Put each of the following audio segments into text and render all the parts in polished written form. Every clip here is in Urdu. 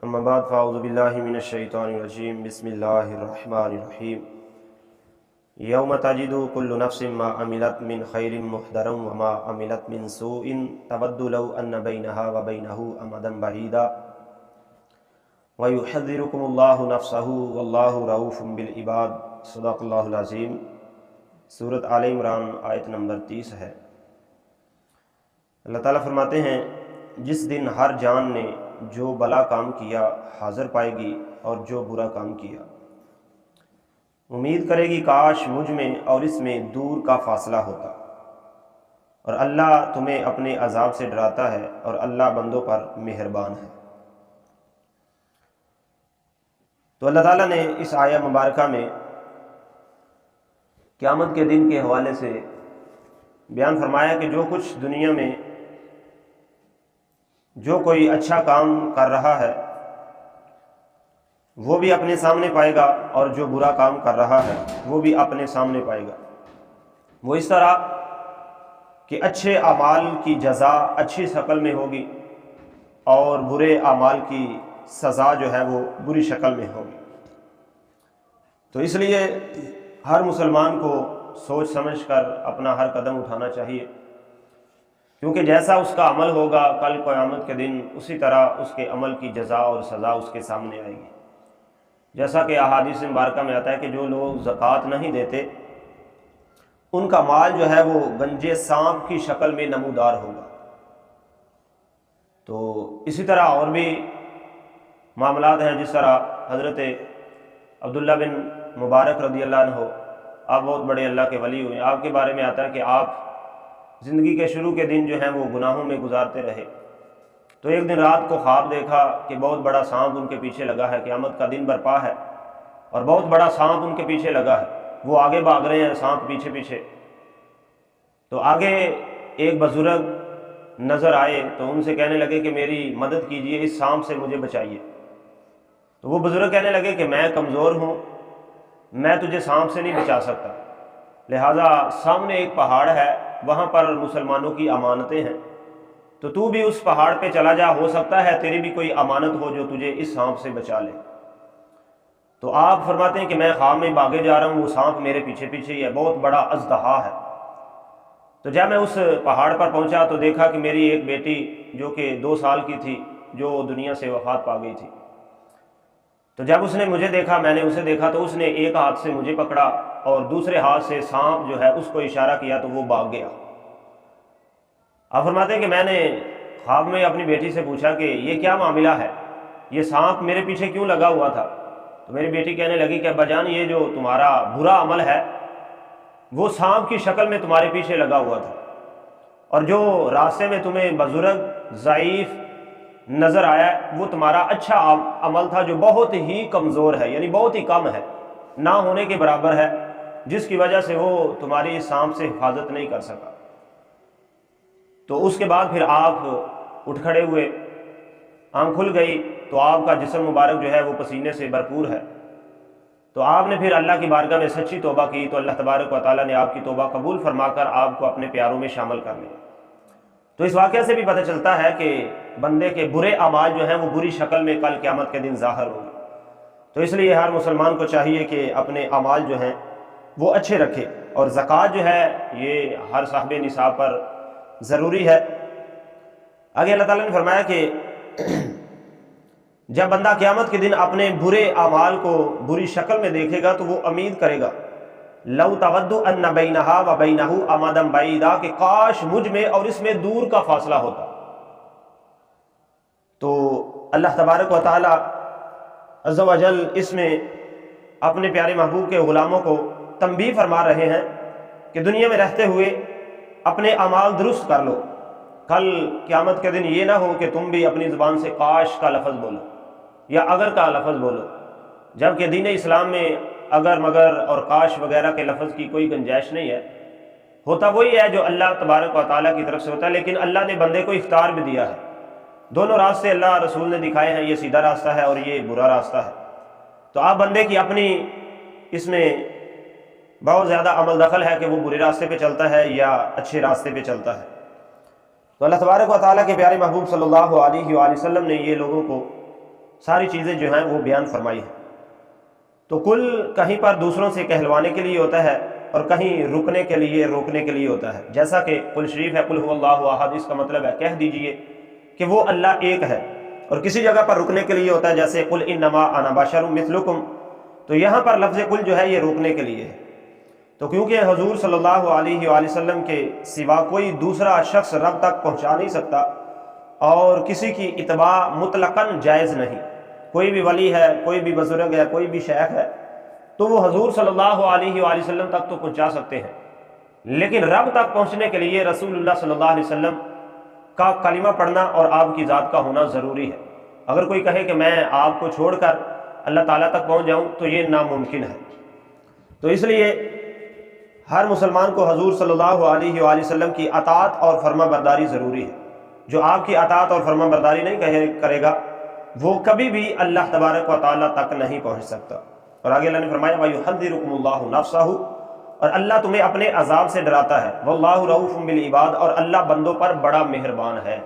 اما بعد فاعوذ باللہ من الشیطان الرجیم بسم اللہ الرحمن الرحیم یوم تجد کل نفس ما عملت من خیر محضرا وما عملت من سوء تود لو ان بینہا وبینہ امدا بعیدا ویحذرکم اللہ نفسہ واللہ رؤوف بالعباد۔ صدق اللہ العظیم۔ سورۃ آل عمران آیت نمبر 30 ہے۔ اللہ تعالیٰ فرماتے ہیں جس دن ہر جان نے جو بھلا کام کیا حاضر پائے گی اور جو برا کام کیا امید کرے گی کاش مجھ میں اور اس میں دور کا فاصلہ ہوتا، اور اللہ تمہیں اپنے عذاب سے ڈراتا ہے اور اللہ بندوں پر مہربان ہے۔ تو اللہ تعالیٰ نے اس آیہ مبارکہ میں قیامت کے دن کے حوالے سے بیان فرمایا کہ جو کچھ دنیا میں جو کوئی اچھا کام کر رہا ہے وہ بھی اپنے سامنے پائے گا، اور جو برا کام کر رہا ہے وہ بھی اپنے سامنے پائے گا۔ وہ اس طرح کہ اچھے اعمال کی جزا اچھی شکل میں ہوگی اور برے اعمال کی سزا جو ہے وہ بری شکل میں ہوگی۔ تو اس لیے ہر مسلمان کو سوچ سمجھ کر اپنا ہر قدم اٹھانا چاہیے، کیونکہ جیسا اس کا عمل ہوگا کل قیامت کے دن اسی طرح اس کے عمل کی جزا اور سزا اس کے سامنے آئے گی۔ جیسا کہ احادیث مبارکہ میں آتا ہے کہ جو لوگ زکوٰۃ نہیں دیتے ان کا مال جو ہے وہ گنجے سانپ کی شکل میں نمودار ہوگا۔ تو اسی طرح اور بھی معاملات ہیں، جس طرح حضرت عبداللہ بن مبارک رضی اللہ عنہ، آپ بہت بڑے اللہ کے ولی ہوئے، آپ کے بارے میں آتا ہے کہ آپ زندگی کے شروع کے دن جو ہیں وہ گناہوں میں گزارتے رہے، تو ایک دن رات کو خواب دیکھا کہ بہت بڑا سانپ ان کے پیچھے لگا ہے، قیامت کا دن برپا ہے اور بہت بڑا سانپ ان کے پیچھے لگا ہے، وہ آگے بھاگ رہے ہیں، سانپ پیچھے پیچھے۔ تو آگے ایک بزرگ نظر آئے تو ان سے کہنے لگے کہ میری مدد کیجئے، اس سانپ سے مجھے بچائیے۔ تو وہ بزرگ کہنے لگے کہ میں کمزور ہوں، میں تجھے سانپ سے نہیں بچا سکتا، لہٰذا سامنے ایک پہاڑ ہے، وہاں پر مسلمانوں کی امانتیں ہیں، تو بھی اس پہاڑ پہ چلا جا، ہو سکتا ہے تیری بھی کوئی امانت ہو جو تجھے اس سانپ سے بچا لے۔ تو آپ فرماتے ہیں کہ میں خواب میں بھاگے جا رہا ہوں، وہ سانپ میرے پیچھے پیچھے ہی ہے، بہت بڑا اژدہا ہے۔ تو جب میں اس پہاڑ پر پہنچا تو دیکھا کہ میری ایک بیٹی جو کہ 2 سال کی تھی جو دنیا سے وفات پا گئی تھی۔ تو جب اس نے مجھے دیکھا، میں نے اسے دیکھا، تو اس نے ایک ہاتھ سے مجھے پکڑا اور دوسرے ہاتھ سے سانپ جو ہے اس کو اشارہ کیا تو وہ بھاگ گیا۔ آپ فرماتے ہیں کہ میں نے خواب میں اپنی بیٹی سے پوچھا کہ یہ کیا معاملہ ہے، یہ سانپ میرے پیچھے کیوں لگا ہوا تھا؟ تو میری بیٹی کہنے لگی کہ ابا جان، یہ جو تمہارا برا عمل ہے وہ سانپ کی شکل میں تمہارے پیچھے لگا ہوا تھا، اور جو راستے میں تمہیں بزرگ ضعیف نظر آیا وہ تمہارا اچھا عمل تھا جو بہت ہی کمزور ہے، یعنی بہت ہی کم ہے، نہ ہونے کے برابر ہے، جس کی وجہ سے وہ تمہاری سانپ سے حفاظت نہیں کر سکا۔ تو اس کے بعد پھر آپ اٹھ کھڑے ہوئے، آنکھ کھل گئی تو آپ کا جسم مبارک جو ہے وہ پسینے سے بھرپور ہے۔ تو آپ نے پھر اللہ کی بارگاہ میں سچی توبہ کی تو اللہ تبارک و تعالیٰ نے آپ کی توبہ قبول فرما کر آپ کو اپنے پیاروں میں شامل کر لیا۔ تو اس واقعہ سے بھی پتہ چلتا ہے کہ بندے کے برے اعمال جو ہیں وہ بری شکل میں کل قیامت کے دن ظاہر ہوں گے۔ تو اس لیے ہر مسلمان کو چاہیے کہ اپنے اعمال جو ہیں وہ اچھے رکھے، اور زکوٰۃ جو ہے یہ ہر صاحب نصاب پر ضروری ہے۔ آگے اللہ تعالیٰ نے فرمایا کہ جب بندہ قیامت کے دن اپنے برے اعمال کو بری شکل میں دیکھے گا تو وہ امید کرے گا لو تود ان بینہا و بینہ امدا بعیدا، کہ کاش مجھ میں اور اس میں دور کا فاصلہ ہوتا۔ تو اللہ تبارک و تعالی عز و جل اس میں اپنے پیارے محبوب کے غلاموں کو تنبیہ فرما رہے ہیں کہ دنیا میں رہتے ہوئے اپنے اعمال درست کر لو، کل قیامت کے دن یہ نہ ہو کہ تم بھی اپنی زبان سے کاش کا لفظ بولو یا اگر کا لفظ بولو، جبکہ دین اسلام میں اگر مگر اور کاش وغیرہ کے لفظ کی کوئی گنجائش نہیں ہے، ہوتا وہی ہے جو اللہ تبارک و تعالیٰ کی طرف سے ہوتا ہے، لیکن اللہ نے بندے کو اختیار بھی دیا ہے۔ دونوں راستے اللہ رسول نے دکھائے ہیں، یہ سیدھا راستہ ہے اور یہ برا راستہ ہے۔ تو آپ بندے کی اپنی اس میں بہت زیادہ عمل دخل ہے کہ وہ برے راستے پہ چلتا ہے یا اچھے راستے پہ چلتا ہے۔ تو اللہ تبارک و تعالیٰ کے پیارے محبوب صلی اللہ علیہ وآلہ وسلم نے یہ لوگوں کو ساری چیزیں جو ہیں وہ بیان فرمائی ہیں۔ تو کل کہیں پر دوسروں سے کہلوانے کے لیے ہوتا ہے اور کہیں رکنے کے لیے، روکنے کے لیے ہوتا ہے، جیسا کہ قل شریف ہے قل هو اللہ احد، اس کا مطلب ہے کہہ دیجئے کہ وہ اللہ ایک ہے، اور کسی جگہ پر رکنے کے لیے ہوتا ہے جیسے قل انما انا بشر مثلکم، تو یہاں پر لفظ قل جو ہے یہ روکنے کے لیے ہے۔ تو کیونکہ حضور صلی اللہ علیہ وآلہ وسلم کے سوا کوئی دوسرا شخص رب تک پہنچا نہیں سکتا، اور کسی کی اتباع مطلقاً جائز نہیں، کوئی بھی ولی ہے، کوئی بھی بزرگ ہے، کوئی بھی شیخ ہے، تو وہ حضور صلی اللہ علیہ وآلہ وسلم تک تو پہنچا سکتے ہیں، لیکن رب تک پہنچنے کے لیے رسول اللہ صلی اللہ علیہ وسلم کا کلمہ پڑھنا اور آپ کی ذات کا ہونا ضروری ہے۔ اگر کوئی کہے کہ میں آپ کو چھوڑ کر اللہ تعالیٰ تک پہنچ جاؤں تو یہ ناممکن ہے۔ تو اس لیے ہر مسلمان کو حضور صلی اللہ علیہ وآلہ وسلم کی اطاعت اور فرما برداری ضروری ہے۔ جو آپ کی اطاعت اور فرما برداری نہیں کرے گا وہ کبھی بھی اللہ تبارک و تعالیٰ تک نہیں پہنچ سکتا۔ اور آگے اللہ نے فرمایا وَيُحَذِّرُكُمُ اللَّهُ نَفْسَهُ، اور اللہ تمہیں اپنے عذاب سے ڈراتا ہے، وَاللَّهُ رَءُوفٌ بِالْعِبَادِ، اور اللہ بندوں پر بڑا مہربان ہے۔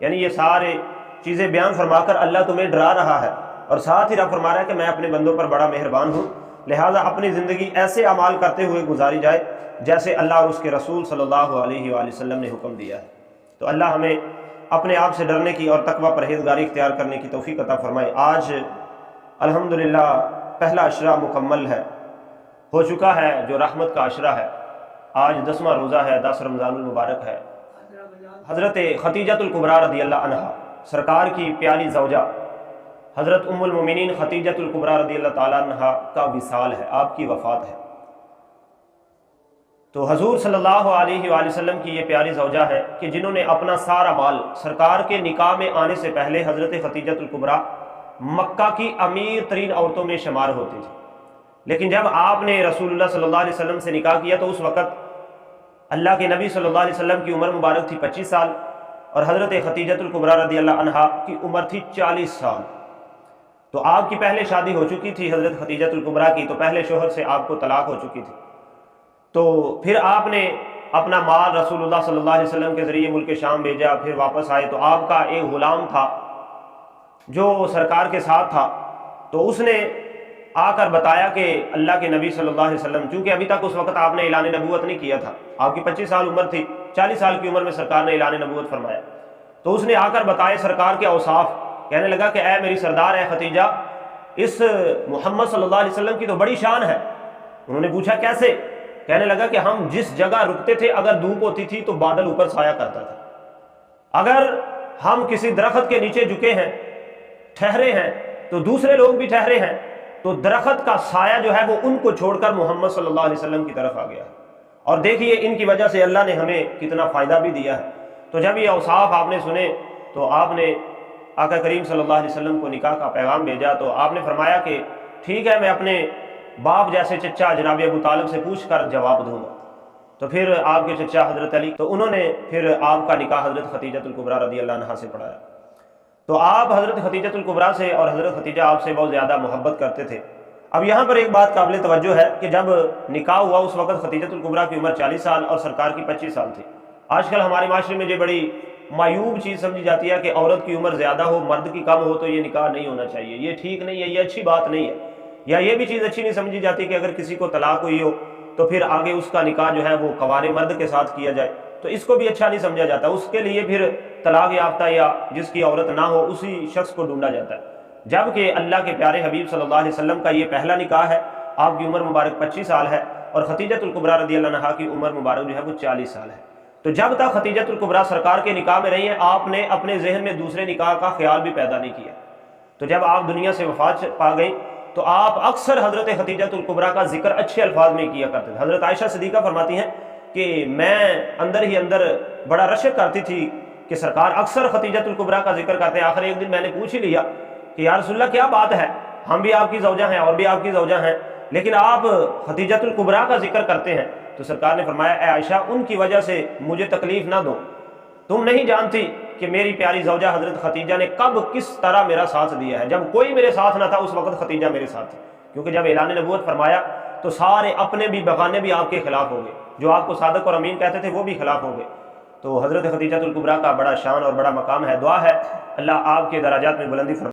یعنی یہ سارے چیزیں بیان فرما کر اللہ تمہیں ڈرا رہا ہے، اور ساتھ ہی رب فرما رہا ہے کہ میں اپنے بندوں پر بڑا مہربان ہوں، لہٰذا اپنی زندگی ایسے اعمال کرتے ہوئے گزاری جائے جیسے اللہ اور اس کے رسول صلی اللہ علیہ وآلہ وسلم نے حکم دیا ہے۔ تو اللہ ہمیں اپنے آپ سے ڈرنے کی اور تقوی پرہیزگاری اختیار کرنے کی توفیق عطا فرمائے۔ آج الحمدللہ پہلا عشرہ مکمل ہے، ہو چکا ہے جو رحمت کا عشرہ ہے۔ آج 10واں روزہ ہے، 10 رمضان المبارک ہے۔ حضرت خدیجہ الکبریٰ رضی اللہ عنہا، سرکار کی پیاری زوجہ حضرت ام المومنین خدیجہ الکبریٰ رضی اللہ تعالیٰ عنہا کا وصال ہے، آپ کی وفات ہے۔ تو حضور صلی اللہ علیہ وآلہ وسلم کی یہ پیاری زوجہ ہے کہ جنہوں نے اپنا سارا مال، سرکار کے نکاح میں آنے سے پہلے حضرت خدیجہ الکبریٰ مکہ کی امیر ترین عورتوں میں شمار ہوتی تھی، لیکن جب آپ نے رسول اللہ صلی اللہ علیہ وسلم سے نکاح کیا تو اس وقت اللہ کے نبی صلی اللہ علیہ وسلم کی عمر مبارک تھی 25 سال، اور حضرت خدیجہ الکبریٰ رضی اللہ عنہا کی عمر تھی 40 سال۔ تو آپ کی پہلے شادی ہو چکی تھی حضرت خدیجہ الکبریٰ کی، تو پہلے شوہر سے آپ کو طلاق ہو چکی تھی۔ تو پھر آپ نے اپنا مال رسول اللہ صلی اللہ علیہ وسلم کے ذریعے ملک شام بھیجا، پھر واپس آئے تو آپ کا ایک غلام تھا جو سرکار کے ساتھ تھا، تو اس نے آ کر بتایا کہ اللہ کے نبی صلی اللہ علیہ وسلم، چونکہ ابھی تک اس وقت آپ نے اعلان نبوت نہیں کیا تھا، آپ کی 25 سال عمر تھی، 40 سال کی عمر میں سرکار نے اعلان نبوت فرمایا، تو اس نے آ کر بتائے سرکار کے اوصاف، کہنے لگا کہ اے میری سردار ہے خدیجہ، اس محمد صلی اللہ علیہ وسلم کی تو بڑی شان ہے۔ انہوں نے پوچھا کیسے؟ کہنے لگا کہ ہم جس جگہ رکتے تھے اگر دھوپ ہوتی تھی تو بادل اوپر سایہ کرتا تھا، اگر ہم کسی درخت کے نیچے جھکے ہیں، ٹھہرے ہیں، تو دوسرے لوگ بھی ٹھہرے ہیں، تو درخت کا سایہ جو ہے وہ ان کو چھوڑ کر محمد صلی اللہ علیہ وسلم کی طرف آ گیا ہے، اور دیکھیے ان کی وجہ سے اللہ نے ہمیں کتنا فائدہ بھی دیا ہے۔ تو جب یہ اوصاف آپ نے سنے تو آپ نے آقا کریم صلی اللہ علیہ وسلم کو نکاح کا پیغام بھیجا، تو آپ نے فرمایا کہ ٹھیک ہے، میں اپنے باپ جیسے چچا جناب ابو طالب سے پوچھ کر جواب دوں گا۔ تو پھر آپ کے چچا حضرت علی، تو انہوں نے پھر آپ کا نکاح حضرت خدیجہ الکبریٰ رضی اللہ عنہا سے پڑھایا۔ تو آپ حضرت خدیجہ الکبریٰ سے اور حضرت خدیجہ آپ سے بہت زیادہ محبت کرتے تھے۔ اب یہاں پر ایک بات قابل توجہ ہے کہ جب نکاح ہوا اس وقت خدیجہ الکبریٰ کی عمر 40 سال اور سرکار کی 25 سال تھی۔ آج کل ہمارے معاشرے میں یہ بڑی معیوب چیز سمجھی جاتی ہے کہ عورت کی عمر زیادہ ہو، مرد کی کم ہو تو یہ نکاح نہیں ہونا چاہیے، یہ ٹھیک نہیں ہے، یہ اچھی بات نہیں ہے، یا یہ بھی چیز اچھی نہیں سمجھی جاتی کہ اگر کسی کو طلاق ہوئی ہو تو پھر آگے اس کا نکاح جو ہے وہ کنوارے مرد کے ساتھ کیا جائے، تو اس کو بھی اچھا نہیں سمجھا جاتا، اس کے لیے پھر طلاق یافتہ یا جس کی عورت نہ ہو اسی شخص کو ڈھونڈا جاتا ہے، جبکہ اللہ کے پیارے حبیب صلی اللہ علیہ وسلم کا یہ پہلا نکاح ہے، آپ کی عمر مبارک 25 سال ہے اور خدیجہ الکبریٰ رضی اللہ عنہا کی عمر مبارک جو ہے وہ 40 سال ہے۔ تو جب تک خدیجہ الکبریٰ سرکار کے نکاح میں رہی ہیں آپ نے اپنے ذہن میں دوسرے نکاح کا خیال بھی پیدا نہیں کیا۔ تو جب آپ دنیا سے وفات پا گئیں تو آپ اکثر حضرت خدیجہ الکبریٰ کا ذکر اچھے الفاظ میں کیا کرتے تھے۔ حضرت عائشہ صدیقہ فرماتی ہیں کہ میں اندر ہی اندر بڑا رشک کرتی تھی کہ سرکار اکثر خدیجہ الکبریٰ کا ذکر کرتے ہیں۔ آخر ایک دن میں نے پوچھ ہی لیا کہ یا رسول اللہ کیا بات ہے، ہم بھی آپ کی زوجہ ہیں اور بھی آپ کی زوجہ ہیں، لیکن آپ خدیجہ الکبریٰ کا ذکر کرتے ہیں۔ تو سرکار نے فرمایا اے عائشہ ان کی وجہ سے مجھے تکلیف نہ دو، تم نہیں جانتی کہ میری پیاری زوجہ حضرت خدیجہ نے کب کس طرح میرا ساتھ دیا ہے، جب کوئی میرے ساتھ نہ تھا اس وقت خدیجہ میرے ساتھ تھی، کیونکہ جب اعلان نبوت فرمایا تو سارے اپنے بھی بغانے بھی آپ کے خلاف ہو گئے، جو آپ کو صادق اور امین کہتے تھے وہ بھی خلاف ہو گئے۔ تو حضرت خدیجہ الکبریٰ کا بڑا شان اور بڑا مقام ہے، دعا ہے اللہ آپ کے درجات میں بلندی فرمائے۔